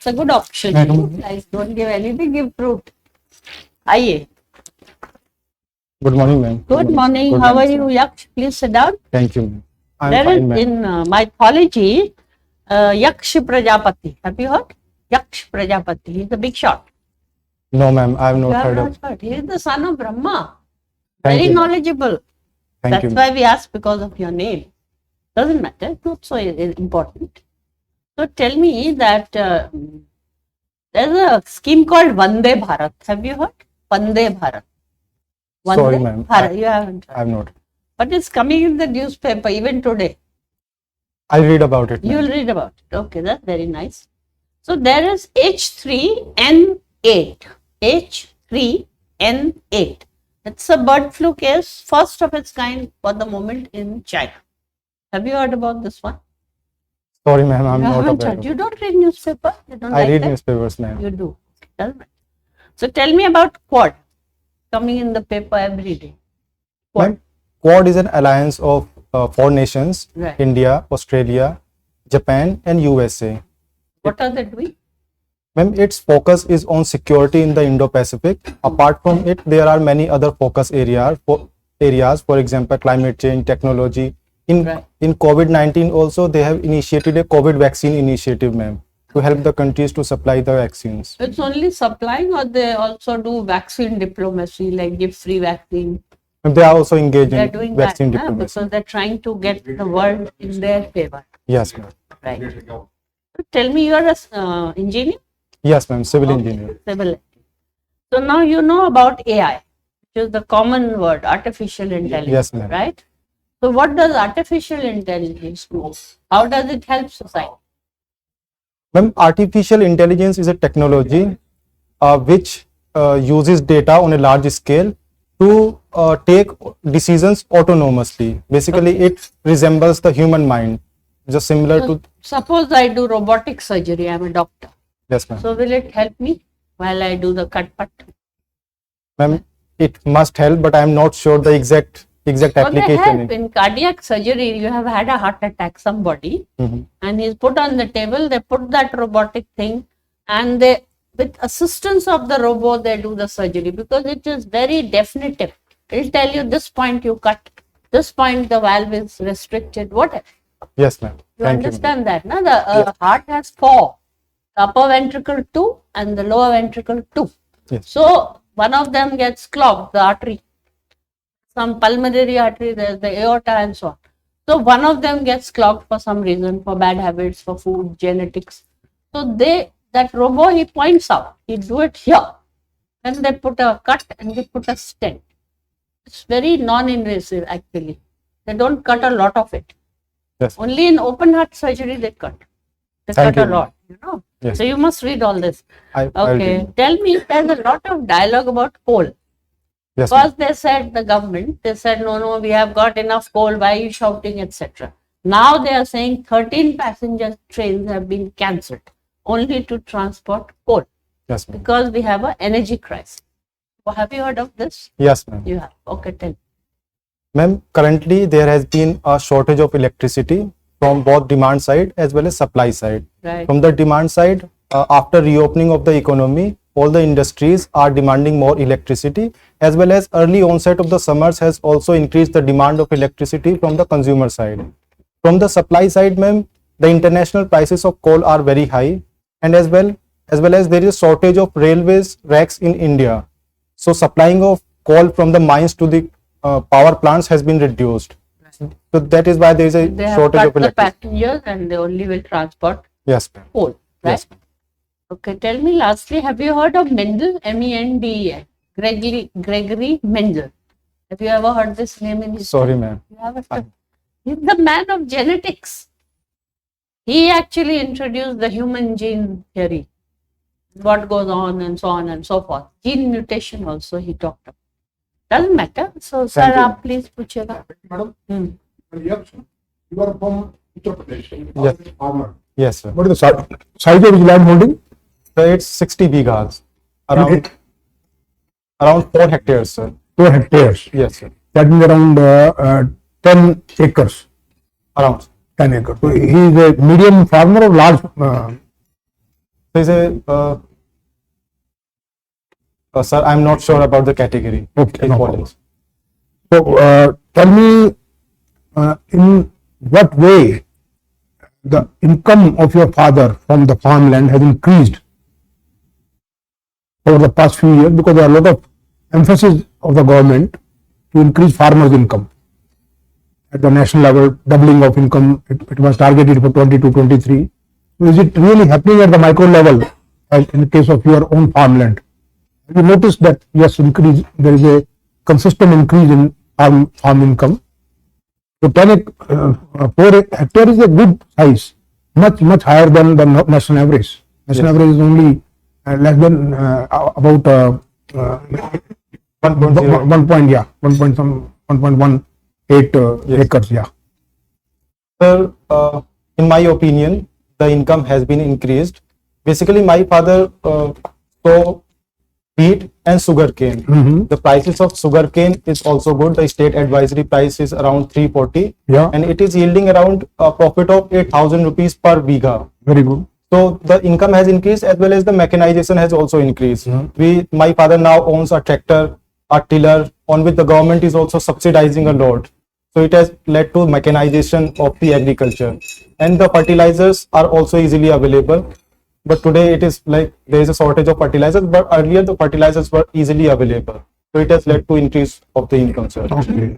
It's a good option. Guys, don't give anything, give fruit. Aye. Good morning, ma'am. Good morning. How are you, Yaksh? Please sit down. Thank you, ma'am. I'm There fine, is ma'am. in mythology, Yaksh Prajapati. Have you heard? Yaksh Prajapati. He's a big shot. No, ma'am. I have You not have heard not of. heard. He is the son of Brahma. Thank Very you. knowledgeable. Thank That's you. why we ask because of your name. Doesn't matter. It's not so important. So tell me that there's a scheme called Vande Bharat. Have you heard? Vande Bharat. Sorry, ma'am. Bharat. You haven't I heard. have not. But it's coming in the newspaper even today. I'll read about it, ma'am. You'll read about it. Okay, that's very nice. So there is H3N8. H3N8. It's a bird flu case, first of its kind for the moment in China. Have you heard about this one? Sorry, ma'am. I'm You not haven't aware. heard. You don't read newspaper? You don't I like read that? newspapers, ma'am. You do. Doesn't matter. So tell me about Quad. Coming in the paper every day. Quad. Ma'am, Quad is an alliance of four nations: Right. India, Australia, Japan, and USA. What are they doing? Ma'am, its focus is on security in the Indo-Pacific. Apart from it, there are many other focus areas. For example, climate change, technology. Right. In COVID-19 also, they have initiated a COVID vaccine initiative, ma'am, to help the countries to supply the vaccines. It's only supplying, or they also do vaccine diplomacy, like give free vaccine. And they are also engaged They're in doing vaccine that diplomacy. because they're trying to get the world in their favor. Yes, ma'am. Right. So tell me, you are a engineer? Yes, ma'am. Civil Okay, engineer. civil. So now you know about AI, which is the common word, artificial intelligence, Yes, ma'am. right? So what does artificial intelligence do? How does it help society? Ma'am, artificial intelligence is a technology which uses data on a large scale to take decisions autonomously. Basically, it resembles the human mind, just similar So to. suppose I do robotic surgery, I'm a doctor. Yes, ma'am. So will it help me while I do the cut? Ma'am, it must help, but I am not sure the exact So they application. help in cardiac surgery. You have had a heart attack, somebody, Mhm. and he's put on the table. They put that robotic thing, and they, with assistance of the robot, they do the surgery because it is very definitive. It'll tell you this point you cut, this point the valve is restricted. Whatever. Yes, ma'am. You Thank you. understand that? No? The heart has four. The upper ventricle 2 and the lower ventricle 2. Yes. So one of them gets clogged, the artery. Some pulmonary artery, there's the aorta and so on. So one of them gets clogged for some reason, for bad habits, for food, genetics. So that robot, he points out, he do it here. Then they put a cut and they put a stent. It's very non-invasive actually. They don't cut a lot of it. Yes. Only in open heart surgery they cut. They Thank cut a you. lot, you know. Yes. So you must read all this. I'll Okay. read. Tell me, there's a lot of dialogue about coal. Yes, ma'am. First they said, the government, they said, no, we have got enough coal, why are you shouting, etc. Now they are saying 13 passenger trains have been cancelled only to transport coal Yes, ma'am. because we have an energy crisis. Well, have you heard of this? Yes, ma'am. You have. Okay, tell me. Ma'am, currently there has been a shortage of electricity from both demand side as well as supply side. Right. From the demand side, after reopening of the economy, all the industries are demanding more electricity, as well as early onset of the summers has also increased the demand of electricity from the consumer side. From the supply side, ma'am, the international prices of coal are very high, and as well as there is a shortage of railways racks in India. So supplying of coal from the mines to the power plants has been reduced. So that is why there is a They have shortage cut of the electricity. passengers and they only will transport Yes, ma'am. coal, right? Yes. Okay, tell me lastly, have you heard of Mendel, Mendel, Gregory Mendel? Have you ever heard this name in history? Sorry, ma'am. You haven't heard? He's the man of genetics. He actually introduced the human gene theory, what goes on and so on and so forth. Gene mutation also he talked about. Doesn't matter. So, sir, Thank you. आप please पूछिएगा. Madam, Hmm. Yaksh, you are from Uttar Pradesh. Yes. Farmer. Yes, sir. What is the size of his land holding? So it's 60 bighas, around 4 hectares, sir. 4 hectares. Yes, sir. That means around 10 acres. Around. 10 acres. So he is a medium farmer or large? So is a sir, I'm not sure about the category. Okay, no problem. College. So, tell me, in what way the income of your father from the farmland has increased over the past few years, because there are a lot of emphasis of the government to increase farmers' income at the national level, doubling of income. It was targeted for 20 to 23. So is it really happening at the micro level, as in the case of your own farmland? Have you noticed that yes, there is a consistent increase in farm income? So 4 hectare is a good size, much higher than the national average. National Yes. average is only less than about 1.0. 1.18 Yes. acres. Yeah. Sir, in my opinion, the income has been increased. Basically, my father saw wheat and sugarcane. Mhm. The prices of sugarcane is also good. The state advisory price is around 340, Yeah. and it is yielding around a profit of 8,000 rupees per bigha. Very good. So the income has increased as well as the mechanization has also increased. My father now owns a tractor, a tiller, on which the government is also subsidizing a lot. So it has led to mechanization of the agriculture, and the fertilizers are also easily available. But today it is like there is a shortage of fertilizers, but earlier the fertilizers were easily available. So it has led to increase of the income, sir. Okay.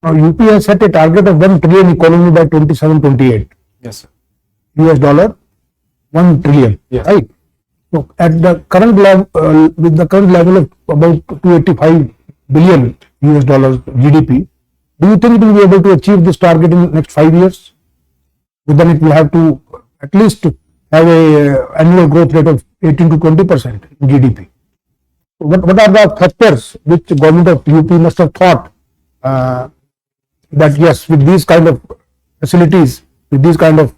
Now UP has set a target of 1 trillion economy by 27-28 Yes, sir. US dollar, 1 trillion. Yes. Right. So at the current level, with the current level of about 285 billion US dollars GDP, do you think it will be able to achieve this target in the next 5 years? But then it will have to at least have a annual growth rate of 18 to 20% in GDP. What are the factors which government of UP must have thought that yes, with these kind of facilities, with these kind of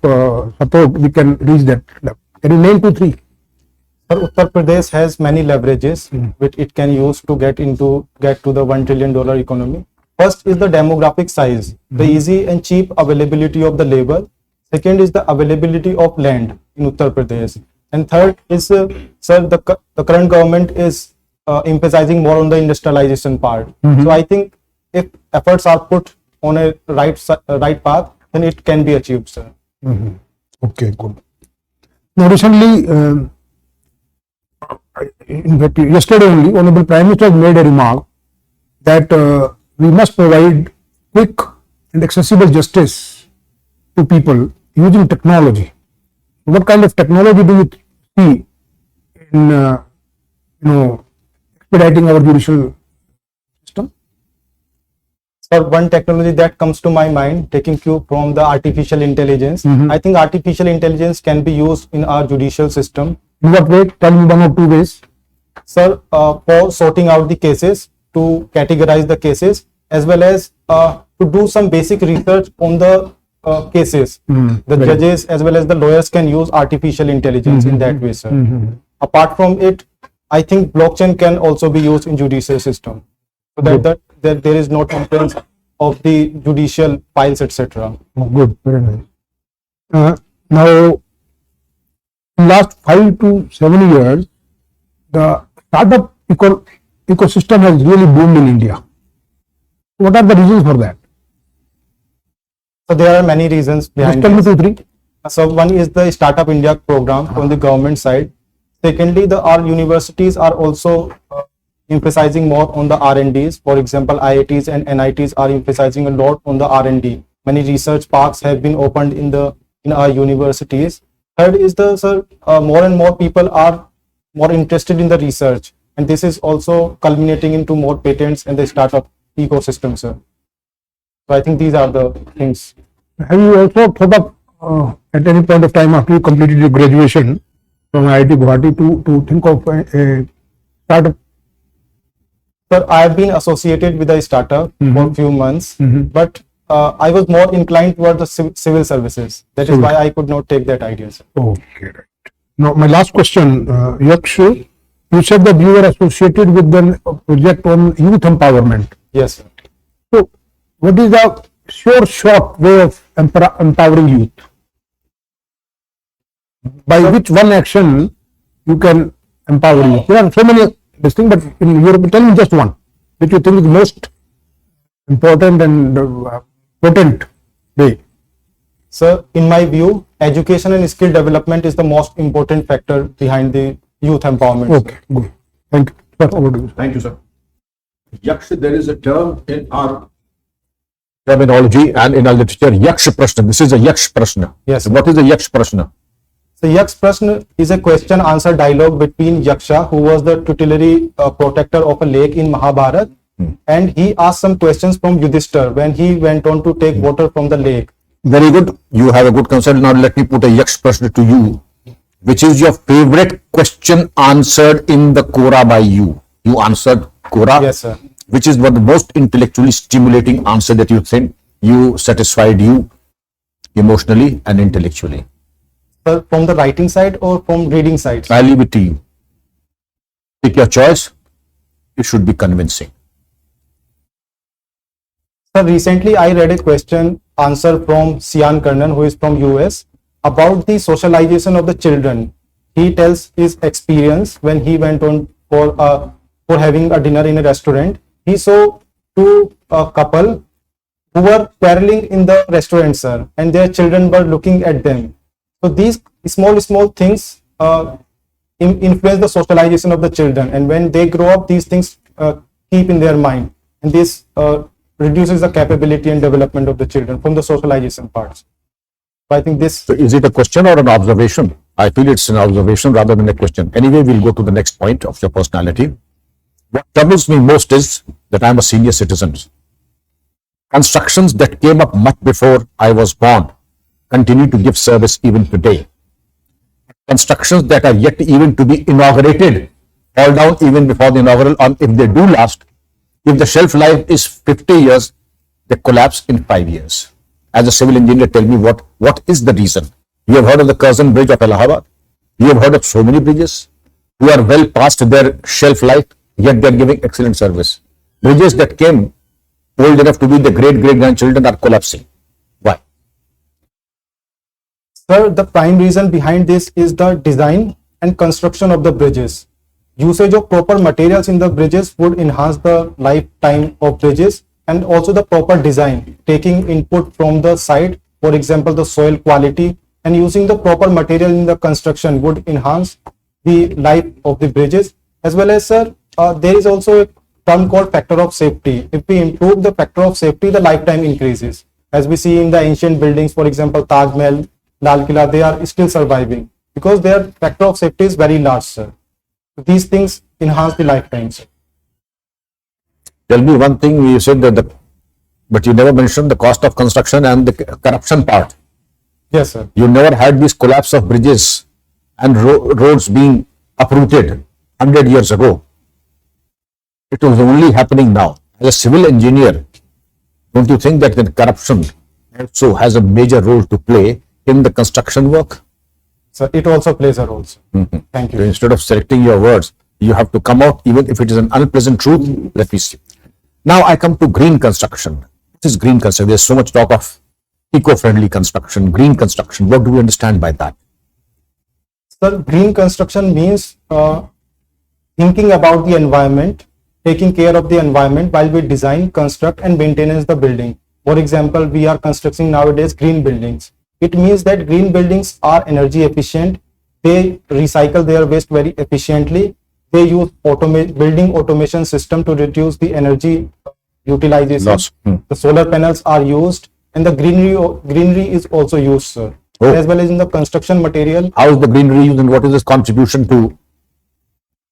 support, we can reach that level? Can you name 2, 3? Sir, Uttar Pradesh has many leverages which it can use to get to the $1 trillion economy. First is the demographic size, the easy and cheap availability of the labor. Second is the availability of land in Uttar Pradesh. And third is, sir, the current government is emphasizing more on the industrialization part. So I think if efforts are put on a right path, then it can be achieved, sir. Okay, good. Now, recently, in fact, yesterday only, Honorable Prime Minister made a remark that we must provide quick and accessible justice to people using technology. What kind of technology do you see in, expediting our judicial system? Sir, one technology that comes to my mind, taking cue from the artificial intelligence, I think artificial intelligence can be used in our judicial system. In what way? Tell me 1 or 2 ways. Sir, for sorting out the cases, to categorize the cases, as well as to do some basic research on the cases. The judges as well as the lawyers can use artificial intelligence in that way, sir. Apart from it, I think blockchain can also be used in judicial system, so that there is no complaints of the judicial files, etc. Oh, good, very nice. Now, in last 5 to 7 years, the startup ecosystem has really boomed in India. What are the reasons for that? So there are many reasons Just behind tell me this. 2, 3. So one is the Startup India program on the government side. Secondly, our universities are also emphasizing more on the R&Ds. For example, IITs and NITs are emphasizing a lot on the R&D. Many research parks have been opened in our universities. Third is more and more people are more interested in the research, and this is also culminating into more patents and the startup ecosystem, sir. So I think these are the things. Have you also thought of at any point of time after you completed your graduation from IIT Guwahati to think of a startup? Sir, I have been associated with a startup for a few months, but I was more inclined toward the civil services. That is why I could not take that idea, sir. Okay, right. Now, my last question, Yaksh, you said that you were associated with the project on youth empowerment. Yes, sir. So, what is the short way of empowering youth? By which one action you can empower youth. There are so many this thing, but in Europe, tell me just one which you think is most important and potent way. Sir, in my view, education and skill development is the most important factor behind the youth empowerment. Okay, good. Thank you. Sir, over to you. Thank you, sir. Yaksh, there is a term in our terminology and in our literature, Yaksh Prashna. This is a Yaksh Prashna. Yes. So what is a Yaksh Prashna? So Yaksh Prashna is a question answer dialogue between Yaksha, who was the tutelary protector of a lake in Mahabharata, and he asked some questions from Yudhishthir when he went on to take water from the lake. Very good. You have a good concept. Now let me put a Yaksh Prashna to you. Which is your favorite question answered in the Quora by you? You answered Quora. Yes, sir. Which is what the most intellectually stimulating answer that you think you satisfied you emotionally and intellectually? Sir, from the writing side or from reading side? I leave it to you. Pick your choice. It should be convincing. Sir, recently I read a question answer from Sian Karnan, who is from US, about the socialization of the children. He tells his experience when he went on for having a dinner in a restaurant. He saw two couple who were quarreling in the restaurant, sir, and their children were looking at them. So these small things influence the socialization of the children, and when they grow up, these things keep in their mind, and this reduces the capability and development of the children from the socialization parts. So I think this. So is it a question or an observation? I feel it's an observation rather than a question. Anyway, we'll go to the next point of your personality. What troubles me most is that I'm a senior citizen. Constructions that came up much before I was born continue to give service even today. Constructions that are yet even to be inaugurated fall down even before the inaugural, or if they do last, if the shelf life is 50 years, they collapse in 5 years. As a civil engineer, tell me what is the reason? You have heard of the Curzon Bridge of Allahabad. You have heard of so many bridges who are well past their shelf life, yet they are giving excellent service. Bridges that came old enough to be the great-great-grandchildren are collapsing. Why? Sir, the prime reason behind this is the design and construction of the bridges. Usage of proper materials in the bridges would enhance the lifetime of bridges, and also the proper design, taking input from the site, for example, the soil quality, and using the proper material in the construction would enhance the life of the bridges. As well as, sir, there is also a term called factor of safety. If we improve the factor of safety, the lifetime increases. As we see in the ancient buildings, for example, Taj Mahal, Lal Killa, they are still surviving because their factor of safety is very large, sir. These things enhance the lifetime, sir. Tell me one thing, you said that, but you never mentioned the cost of construction and the corruption part. Yes, sir. You never had this collapse of bridges and roads being uprooted 100 years ago. It was only happening now. As a civil engineer, don't you think that the corruption also has a major role to play in the construction work? So it also plays a role, sir. Thank So you. instead of selecting your words, you have to come out, even if it is an unpleasant truth. Let me see. Now I come to green construction. What is green construction? There's so much talk of eco-friendly construction, green construction. What do we understand by that? Sir, green construction means thinking about the environment, taking care of the environment while we design, construct and maintenance the building. For example, we are constructing nowadays green buildings. It means that green buildings are energy efficient. They recycle their waste very efficiently. They use building automation system to reduce the energy utilization. Loss. The solar panels are used, and the greenery is also used, sir. Oh. As well as in the construction material. How is the greenery used and what is its contribution to?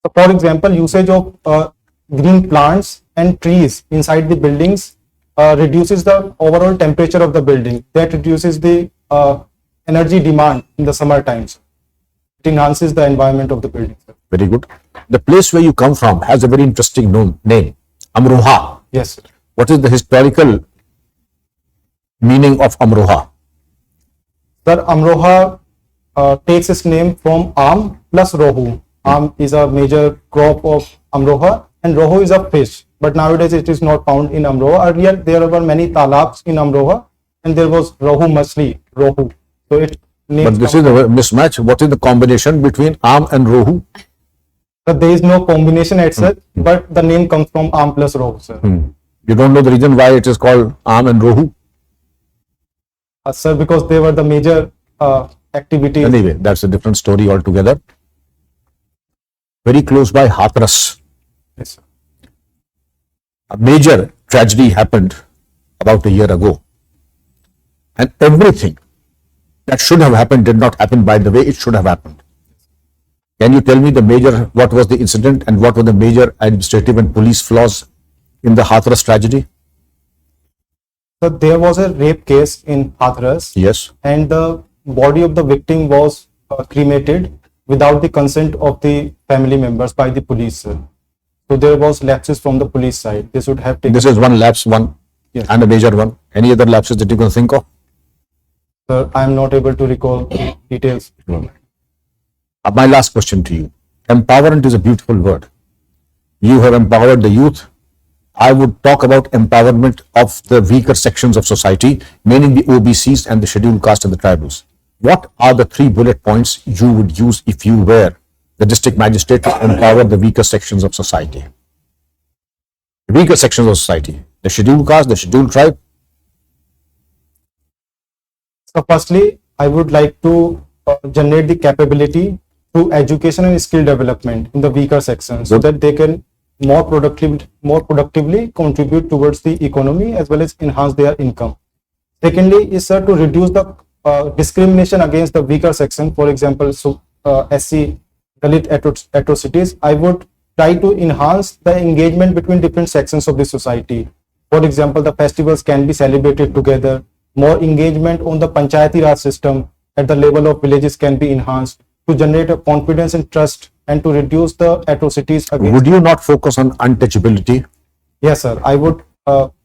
So for example, usage of green plants and trees inside the buildings reduces the overall temperature of the building. That reduces the energy demand in the summer times. It enhances the environment of the building, sir. Very good. The place where you come from has a very interesting name, Amroha. Yes, sir. What is the historical meaning of Amroha? Sir, Amroha takes its name from Am plus Rohu. Am is a major crop of Amroha and Rohu is a fish. But nowadays it is not found in Amroha. Earlier there were many talabs in Amroha and there was Rohu Machli, Rohu. So it names. But this is a mismatch. What is the combination between arm and rohu? So there is no combination as such, but the name comes from arm plus row, sir. You don't know the reason why it is called arm and rohu? Sir, because they were the major activities. Anyway, that's a different story altogether. Very close by Hathras, Yes, sir. a major tragedy happened about a year ago. And everything that should have happened did not happen by the way it should have happened. Can you tell me what was the incident and what were the major administrative and police flaws in the Hathras tragedy? So there was a rape case in Hathras, Yes. and the body of the victim was cremated without the consent of the family members by the police, sir. So there was lapses from the police side. They should have taken. This is one lapse, Yes. and a major one. Any other lapses that you can think of? Sir, I am not able to recall details. My last question to you. Empowerment is a beautiful word. You have empowered the youth. I would talk about empowerment of the weaker sections of society, meaning the OBCs and the scheduled caste and the tribals. What are the 3 bullet points you would use if you were the district magistrate to empower the weaker sections of society? Weaker sections of society. The scheduled caste, the scheduled tribe. So firstly, I would like to generate the capability through education and skill development in the weaker sections so that they can more productively contribute towards the economy as well as enhance their income. Secondly is, sir, to reduce the discrimination against the weaker section. For example, SC, Dalit atrocities. I would try to enhance the engagement between different sections of the society. For example, the festivals can be celebrated together. More engagement on the Panchayati Raj system at the level of villages can be enhanced to generate a confidence and trust and to reduce the atrocities against. Would you not focus on untouchability? Yes, sir. I would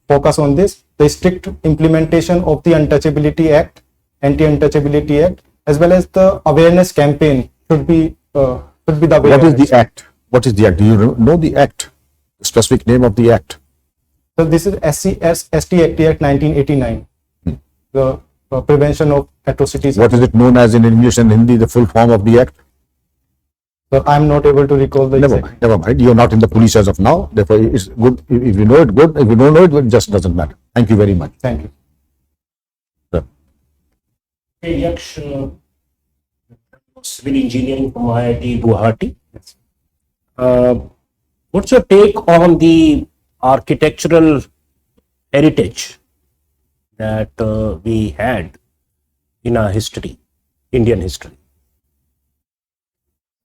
focus on this. The strict implementation of the Untouchability Act, Anti-Untouchability Act, as well as the awareness campaign should be the What is awareness. the act? What is the act? Do you know the act? The specific name of the act? So this is ST Act 1989. The prevention of atrocities. What is it known as in English and Hindi, the full form of the act? So I am not able to recall the Never exact. mind, never mind. You're not in the police as of now. Therefore, it's good. If you know it, good. If you don't know it, it just doesn't matter. Thank you very much. Thank you. Sir. Hey, Yaksh, civil engineering from IIT Guwahati. What's your take on the architectural heritage that we had in our history, Indian history?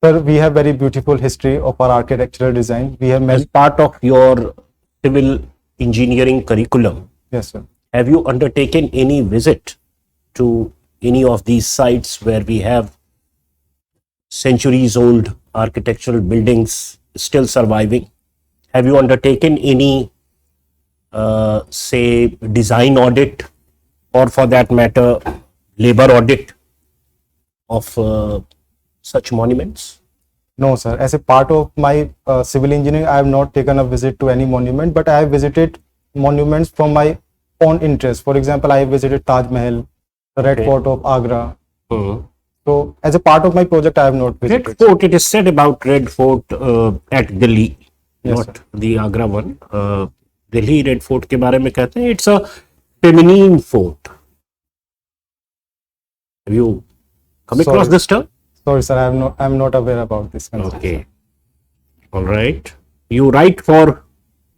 Sir, we have very beautiful history of our architectural design. We have As many. part of your civil engineering curriculum, Yes, sir. have you undertaken any visit to any of these sites where we have centuries old architectural buildings still surviving? Have you undertaken any, say, design audit, or for that matter, labor audit of such monuments? No, sir. As a part of my civil engineering, I have not taken a visit to any monument, but I have visited monuments from my own interest. For example, I have visited Taj Mahal, the Red Okay. Fort of Agra. So, as a part of my project, I have not visited. Red Fort, it is said about Red Fort at Delhi, Yes, not the Agra one. Delhi Red Fort के बारे में कहते हैं, it's a feminine fort. Have you come across Sorry. this term? Sorry, sir. I am not aware about this concept. Okay. All right. You write for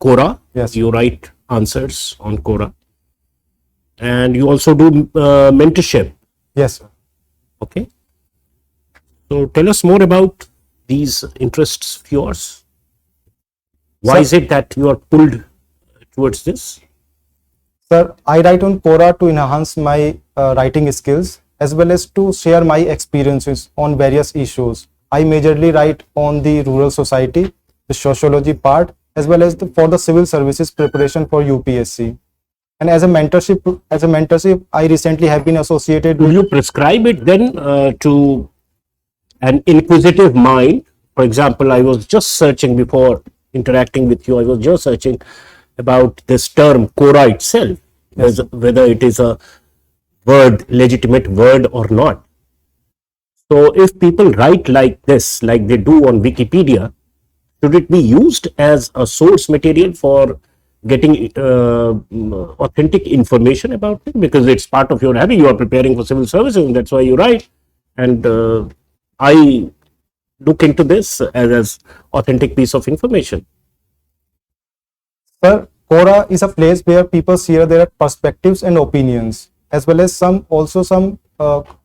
Quora. Yes. You write answers on Quora. And you also do mentorship. Yes, sir. Okay. So tell us more about these interests of yours. Why Sir- is it that you are pulled towards this? Sir, I write on Quora to enhance my writing skills as well as to share my experiences on various issues. I majorly write on the rural society, the sociology part, as well as for the civil services preparation for UPSC. And as a mentorship, I recently have been associated Do with. you prescribe it then to an inquisitive mind? For example, I was just searching before interacting with you, I was just searching about this term Quora itself, Yes. whether it is a word, legitimate word or not. So if people write like this, like they do on Wikipedia, should it be used as a source material for getting authentic information about it? Because it's part of your habit. You are preparing for civil services, and that's why you write. And I look into this as authentic piece of information. Sir, Quora is a place where people share their perspectives and opinions, as well as some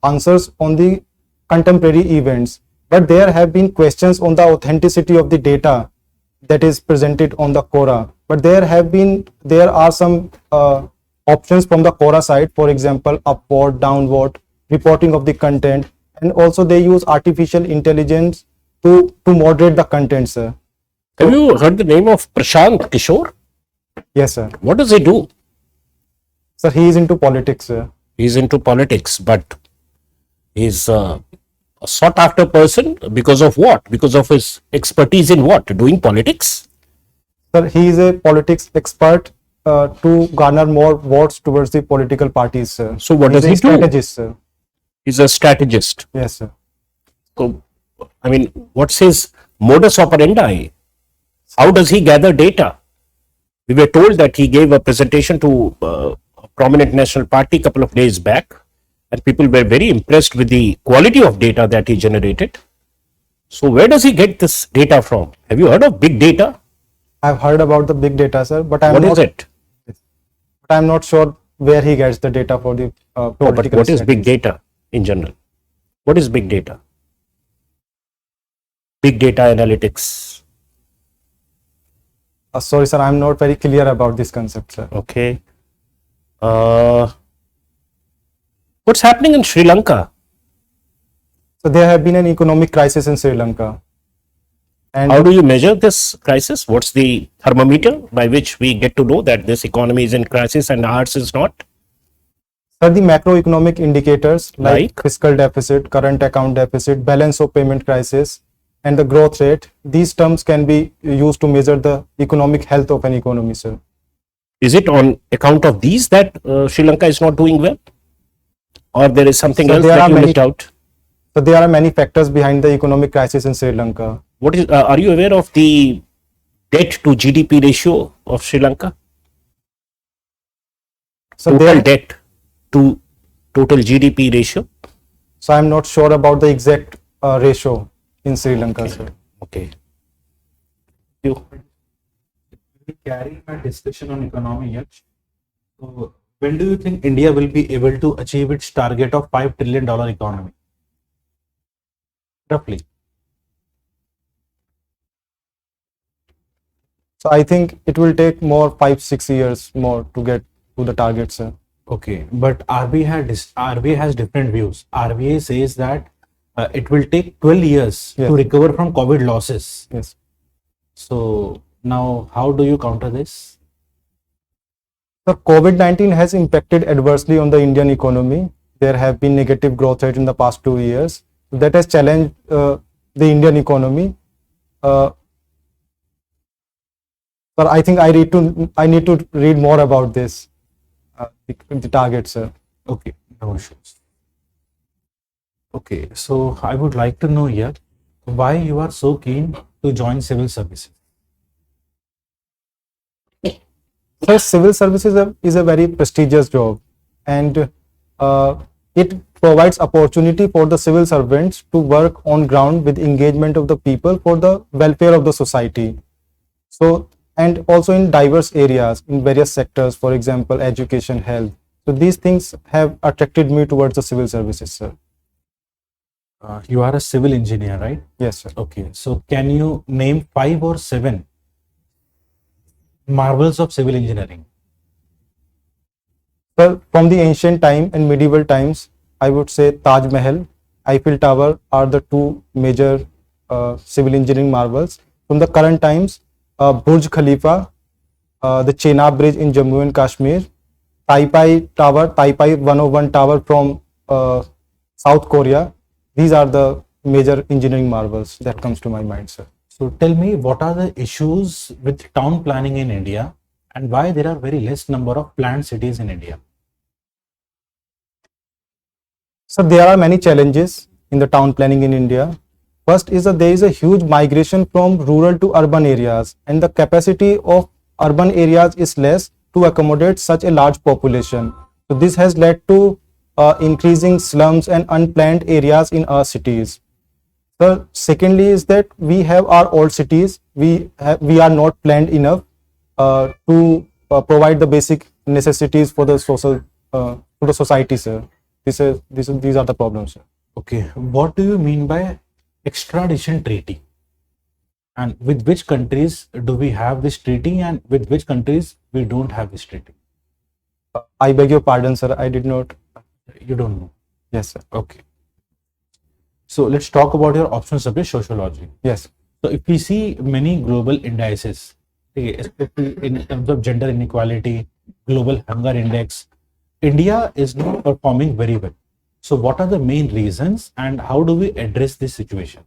answers on the contemporary events. But there have been questions on the authenticity of the data that is presented on the Quora. But there are some options from the Quora side, for example, upward, downward, reporting of the content, and also they use artificial intelligence to moderate the content, sir. Have you heard the name of Prashant Kishore? Yes, sir. What does he do? Sir, he is into politics, sir. He's into politics, but he's a sought after person because of what? Because of his expertise in what? Doing politics? Sir, he is a politics expert to garner more votes towards the political parties, sir. So what does he He's a do? strategist, sir. He's a strategist. Yes, sir. So, I mean, what's his modus operandi? How does he gather data? We were told that he gave a presentation to a prominent national party a couple of days back, and people were very impressed with the quality of data that he generated. So where does he get this data from? Have you heard of big data? I've heard about the big data, sir, but What is it? But I'm not sure where he gets the data for the No, but political what is big strategies. data in general? What is big data? Big data analytics. Sorry, sir, I'm not very clear about this concept, sir. Okay. What's happening in Sri Lanka? So there have been an economic crisis in Sri Lanka. And How do you measure this crisis? What's the thermometer by which we get to know that this economy is in crisis and ours is not? sir, the macroeconomic indicators like Like? fiscal deficit, current account deficit, balance of payment crisis, and the growth rate, these terms can be used to measure the economic health of an economy, sir. Is it on account of these that Sri Lanka is not doing well? Or there is something So else there that are you many- missed out? So there are many factors behind the economic crisis in Sri Lanka. What is? Are you aware of the debt to GDP ratio of Sri Lanka? So Total there, debt to total GDP ratio? so I'm not sure about the exact ratio in Sri Lanka, sir. Okay. You. Carrying a discussion on economy, Yaksh. So, when do you think India will be able to achieve its target of $5 trillion economy? Roughly. So I think it will take more 5-6 years more to get to the target, sir. Okay, but RBI has different views. RBI says that it will take 12 years Yes. to recover from COVID losses. Yes. So now, how do you counter this? So COVID-19 has impacted adversely on the Indian economy. There have been negative growth rate in the past 2 years. That has challenged the Indian economy. But I think I need to read more about this, the target, sir. Okay, no issues. Okay, so I would like to know here why you are so keen to join civil services. So civil services is a very prestigious job, and it provides opportunity for the civil servants to work on ground with engagement of the people for the welfare of the society. So, and also in diverse areas, in various sectors, for example, education, health. So these things have attracted me towards the civil services, sir. You are a civil engineer, right? Yes, sir. Okay, so can you name 5 or 7 marvels of civil engineering? Well, from the ancient time and medieval times, I would say Taj Mahal, Eiffel Tower are the two major civil engineering marvels. From the current times, Burj Khalifa, the Chenab Bridge in Jammu and Kashmir, Taipai 101 Tower from South Korea. These are the major engineering marvels that comes to my mind, sir. So tell me, what are the issues with town planning in India and why there are very less number of planned cities in India? So there are many challenges in the town planning in India. First is that there is a huge migration from rural to urban areas, and the capacity of urban areas is less to accommodate such a large population. So this has led to increasing slums and unplanned areas in our cities. So secondly is that we have our old cities. We are not planned enough to provide the basic necessities for the for the society, sir. These are the problems, sir. Okay, what do you mean by extradition treaty? And with which countries do we have this treaty, and with which countries we don't have this treaty? I beg your pardon, sir. I did not. You don't know. Yes, sir. Okay. So let's talk about your optional subject, sociology. Yes. So if we see many global indices, okay, especially in terms of gender inequality, global hunger index, India is not performing very well. So what are the main reasons, and how do we address this situation?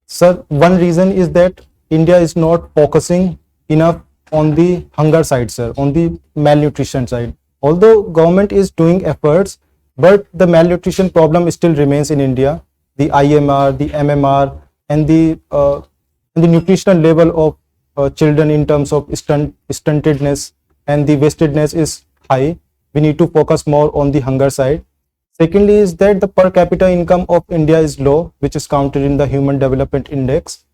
Sir, one reason is that India is not focusing enough on the hunger side, sir, on the malnutrition side. Although government is doing efforts, but the malnutrition problem still remains in India. The IMR, the MMR, and the nutritional level of children in terms of stuntedness and the wastedness is high. We need to focus more on the hunger side. Secondly is that the per capita income of India is low, which is counted in the Human Development Index.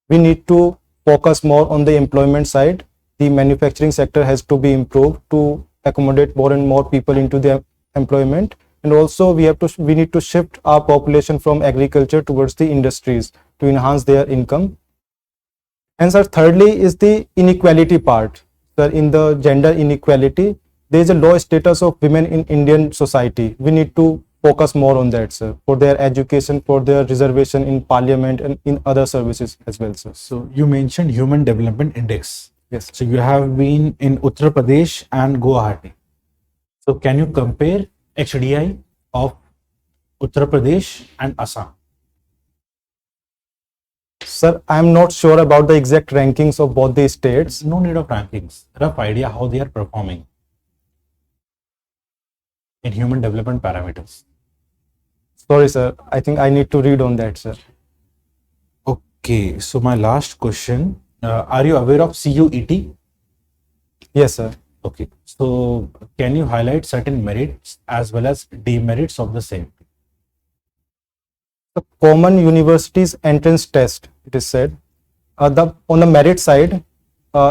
We need to focus more on the employment side. The manufacturing sector has to be improved to accommodate more and more people into the employment. And also we need to shift our population from agriculture towards the industries to enhance their income. And sir, thirdly is the inequality part. Sir, in the gender inequality, there is a low status of women in Indian society. We need to focus more on that, sir, for their education, for their reservation in parliament and in other services as well, sir. So you mentioned Human Development Index. Yes. So you have been in Uttar Pradesh and Guwahati. So can you compare HDI of Uttar Pradesh and Assam? Sir, I am not sure about the exact rankings of both the states. No need of rankings. Rough idea how they are performing in human development parameters. Sorry, sir. I think I need to read on that, sir. Okay. So my last question, are you aware of CUET? Yes, sir. Okay. So can you highlight certain merits as well as demerits of the same? The common universities entrance test, it is said, on the merit side,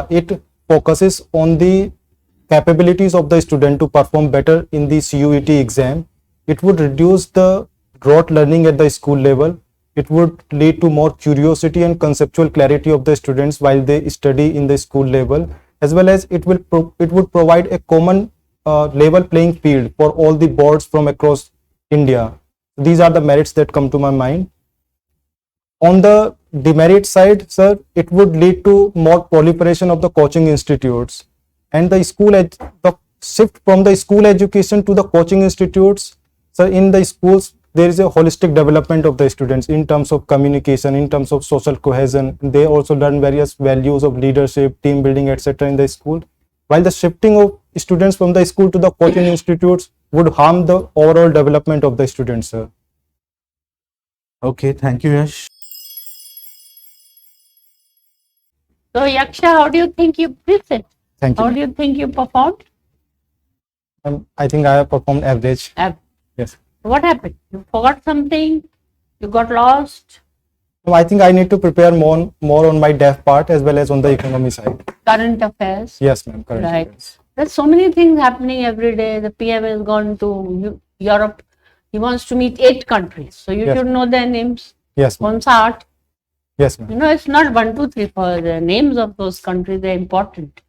it focuses on the capabilities of the student to perform better in the CUET exam. It would reduce the rote learning at the school level. It would lead to more curiosity and conceptual clarity of the students while they study in the school level, as well as it would provide a common level playing field for all the boards from across India. These are the merits that come to my mind. On the demerit side, sir, it would lead to more proliferation of the coaching institutes, and the shift from the school education to the coaching institutes. So in the schools, there is a holistic development of the students in terms of communication, in terms of social cohesion. They also learn various values of leadership, team building, etc. in the school. While the shifting of students from the school to the coaching institutes would harm the overall development of the students, sir. Okay, thank you, Yash. So, Yaksha, how do you think you present? Thank you. How do you think you performed? I think I have performed average. Yes. What happened? You forgot something? You got lost? So I think I need to prepare more on my deaf part as well as on the economy side. Current affairs? Yes, ma'am. Correct. Right. There's so many things happening every day. The PM has gone to Europe. He wants to meet 8 countries. So you Yes. should know their names. Yes, ma'am. Once art. Yes, ma'am. You know, it's not 1, 2, 3, 4. The names of those countries are important.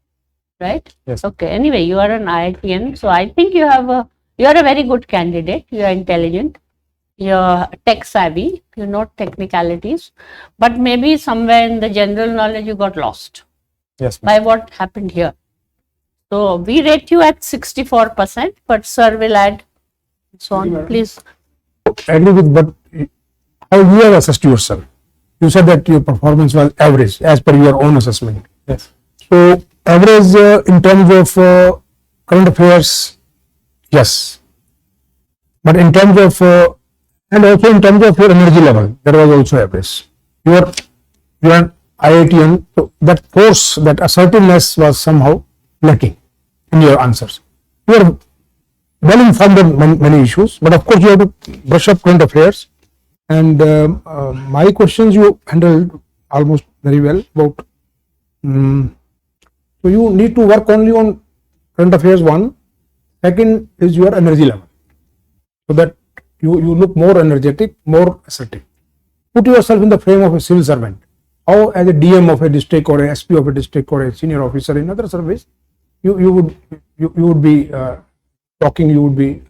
Right? Yes. Okay. Anyway, you are an IITian. So I think you are a very good candidate. You are intelligent. You're tech savvy. You know technicalities. But maybe somewhere in the general knowledge you got lost Yes, ma'am. by what happened here. So we rate you at 64%, but sir will add so on. Please. Agree with, but how you have assessed yourself? You said that your performance was average as per your own assessment. Yes. So average in terms of current affairs, yes. But in terms of, and also in terms of your energy level, there was also average. You are an IITian, so that force, that assertiveness was somehow lacking in your answers. You are well informed on many issues, but of course you have to brush up current affairs. And my questions you handled almost very well about. So you need to work only on current affairs, one. Second is your energy level, so that you look more energetic, more assertive. Put yourself in the frame of a civil servant. How, as a DM of a district or a SP of a district or a senior officer in other service, you would be talking, you would be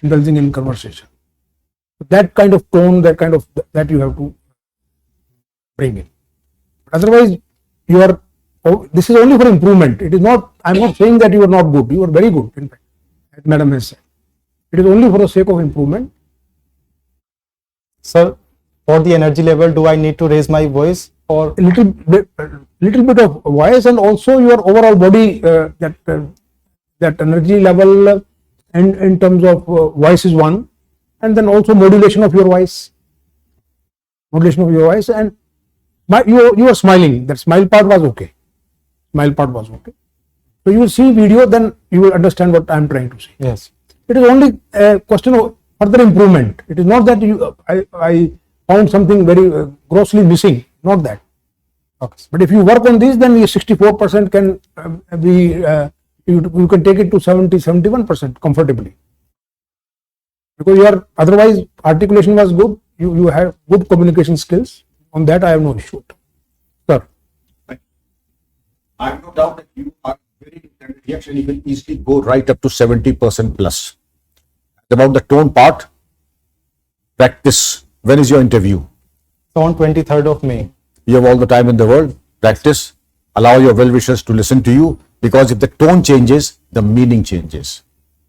indulging in conversation. That kind of tone, that you have to bring in. Otherwise, you are. This is only for improvement. It is not. I am not saying that you are not good. You are very good. In fact, as Madam has said, it is only for the sake of improvement. Sir, for the energy level, do I need to raise my voice or A little bit of voice, and also your overall body, that energy level, and in terms of voice is one, and then also modulation of your voice, and you are smiling. That smile part was okay. So you will see video, then you will understand what I am trying to say. yes? It is only a question of further improvement. It is not that I found something very grossly missing. Not that. Okay. But if you work on this, then your 64% can be, you can take it to 71% comfortably. Because your otherwise articulation was good, you have good communication skills. On that I have no issue. Sir. I have no doubt that you are very intelligent. Yes, and you can easily go right up to 70% plus. About the tone part, practice. When is your interview? So on 23rd of May. You have all the time in the world. Practice. Allow your well-wishers to listen to you, because if the tone changes, the meaning changes.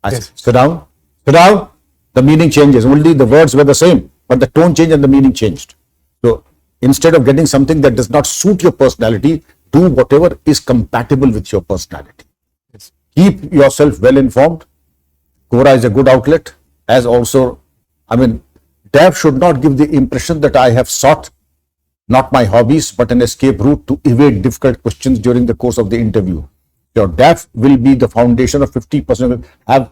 Yes. Sit down. Sit down. The meaning changes. Only the words were the same, but the tone changed and the meaning changed. So instead of getting something that does not suit your personality, do whatever is compatible with your personality. Yes. Keep yourself well informed. Quora is a good outlet. As also, DAF should not give the impression that I have sought not my hobbies but an escape route to evade difficult questions during the course of the interview. Your DAF will be the foundation of 50%. Have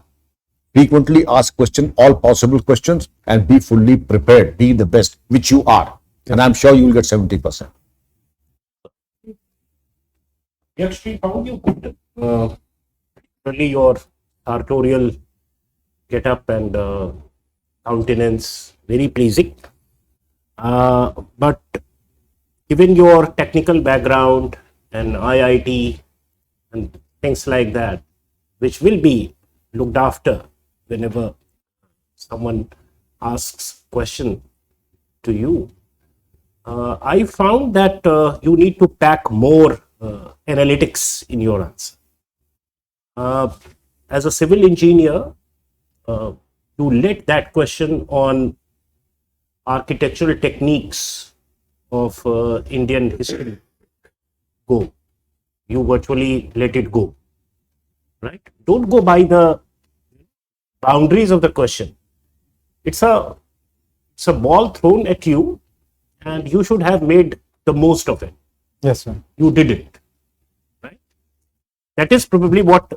frequently asked questions, all possible questions, and be fully prepared. Be the best, which you are. And I'm sure you will get 70%. Yaksh, how you good? Really, your sartorial get up and countenance very pleasing. But given your technical background and IIT and things like that, which will be looked after whenever someone asks question to you, I found that you need to pack more analytics in your answer. As a civil engineer, you let that question on architectural techniques of Indian history go. You virtually let it go, right? Don't go by the boundaries of the question. It's a ball thrown at you, and you should have made the most of it. Yes, sir. You didn't, right? That is probably what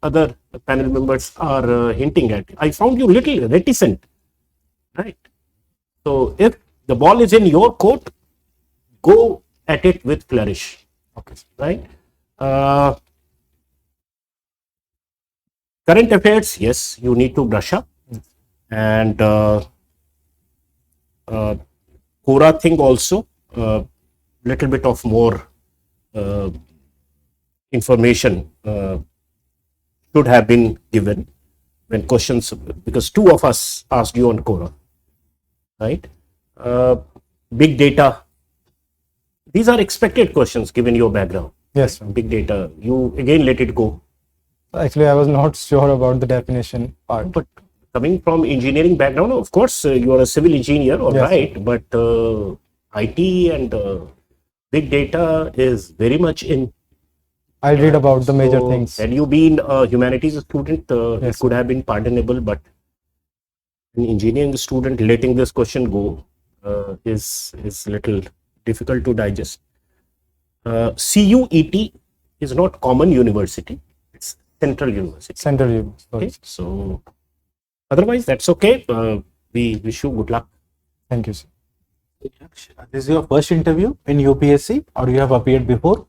other panel members are hinting at. I found you little reticent, right? So if the ball is in your court, go at it with flourish, Okay. right? Current affairs, yes, you need to brush up, and Quora thing also, little bit of more information should have been given when questions, because two of us asked you on Quora, right? Big data, these are expected questions given your background. Yes, sir. Big data, you again let it go. Actually, I was not sure about the definition part. But coming from engineering background, of course, you are a civil engineer, all Yes, right, but IT and big data is very much in. I'll read about the major So, things. Had you been a humanities student, it Yes. could have been pardonable, but an engineering student letting this question go is little difficult to digest. CUET is not common university, it's central university. Central University. Okay, so otherwise that's okay. We wish you good luck. Thank you, sir. This is your first interview in UPSC, or you have appeared before?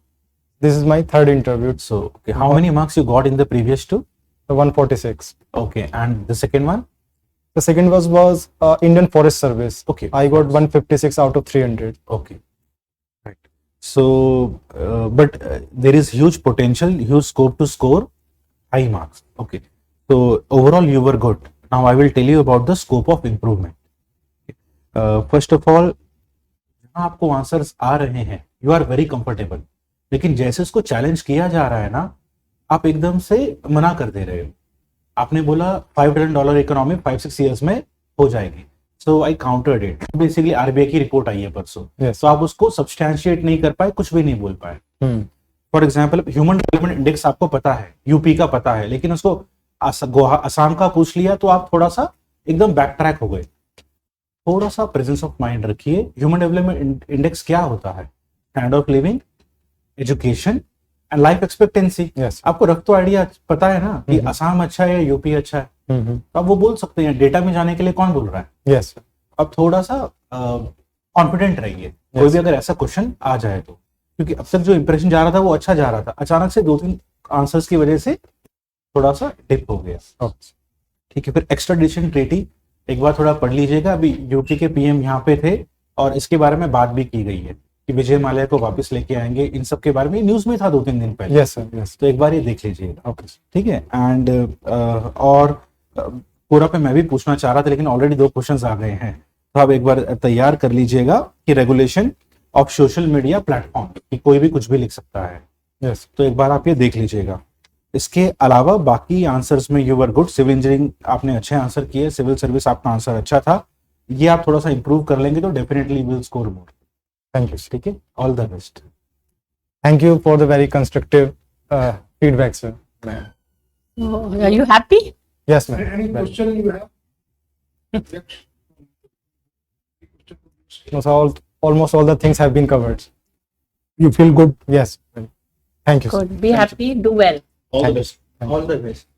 This is my third interview. So, okay, how many marks you got in the previous two? 146. Okay, and the second one? The second was Indian Forest Service. Okay. I got 156 out of 300. Okay, right. So, but there is huge potential, huge scope to score high marks. Okay, so overall you were good. Now I will tell you about the scope of improvement. First of all, जहाँ आपको answers आ रहे हैं, you are very comfortable. लेकिन जैसे उसको challenge किया जा रहा है ना, आप एकदम से मना कर दे रहे हो. आपने बोला $5 ट्रिलियन इकोनॉमी 5-6 ईयर्स में हो जाएगी. सो आई काउंटर्ड इट. बेसिकली आरबीआई की रिपोर्ट आई है परसों. Yes. तो आप उसको सब्सटैंशिएट नहीं कर पाए, कुछ भी नहीं बोल पाए. For example human development index आपको पता है, यूपी का पता है, लेकिन उसको असम का पूछ लिया तो आप थोड़ा सा एकदम बैक ट्रैक हो गए. थोड़ा सा प्रेजेंस ऑफ माइंड रखिए. ह्यूमन डेवलपमेंट इंडेक्स क्या होता है? Standard of living, education and life expectancy. Yes. आपको रफ तो आइडिया पता है ना कि असम अच्छा है या यूपी अच्छा है. तो आप वो बोल सकते हैं. डेटा में जाने के लिए कौन बोल रहा है? Yes. अब थोड़ा सा कॉन्फिडेंट रहिए. कोई भी अगर ऐसा क्वेश्चन आ जाए तो, क्योंकि अब तक जो इंप्रेशन जा रहा था वो अच्छा जा रहा था, अचानक से 2-3 आंसर्स की वजह से थोड़ा सा डिप हो गया. ठीक है. फिर एक्स्ट्राडिशन ट्रीटी एक बार थोड़ा पढ़ लीजिएगा. अभी यूपी के पीएम यहाँ पे थे और इसके बारे में बात भी की गई है कि विजय माल्या को वापस लेके आएंगे. इन सब के बारे में न्यूज में था 2-3 दिन पहले. Yes, sir. Yes. तो एक बार ये देख लीजिएगा. Okay. ठीक है. एंड और पूरा पे मैं भी पूछना चाह रहा था, लेकिन ऑलरेडी 2 क्वेश्चंस आ गए हैं. तो आप एक बार तैयार कर लीजिएगा कि regulation of social media platform, कि कोई भी कुछ भी लिख सकता है. Yes. तो एक बार आप ये देख लीजिएगा. इसके अलावा बाकी आंसर्स में you were good. Civil engineering आपने अच्छे आंसर किए, सिविल सर्विस आपका आंसर अच्छा था. ये आप थोड़ा सा इंप्रूव कर लेंगे तो definitely will score more. Thank you, sir. ठीक है. All the best. Thank you for the very constructive feedback, sir. Oh, are you happy? Yes, ma'am. Any question you have? Yaksh? No, sir, almost all the things have been covered. You feel good? Yes. Thank you, sir. Good. Be happy. Do well. All the Thank you. best. All the best.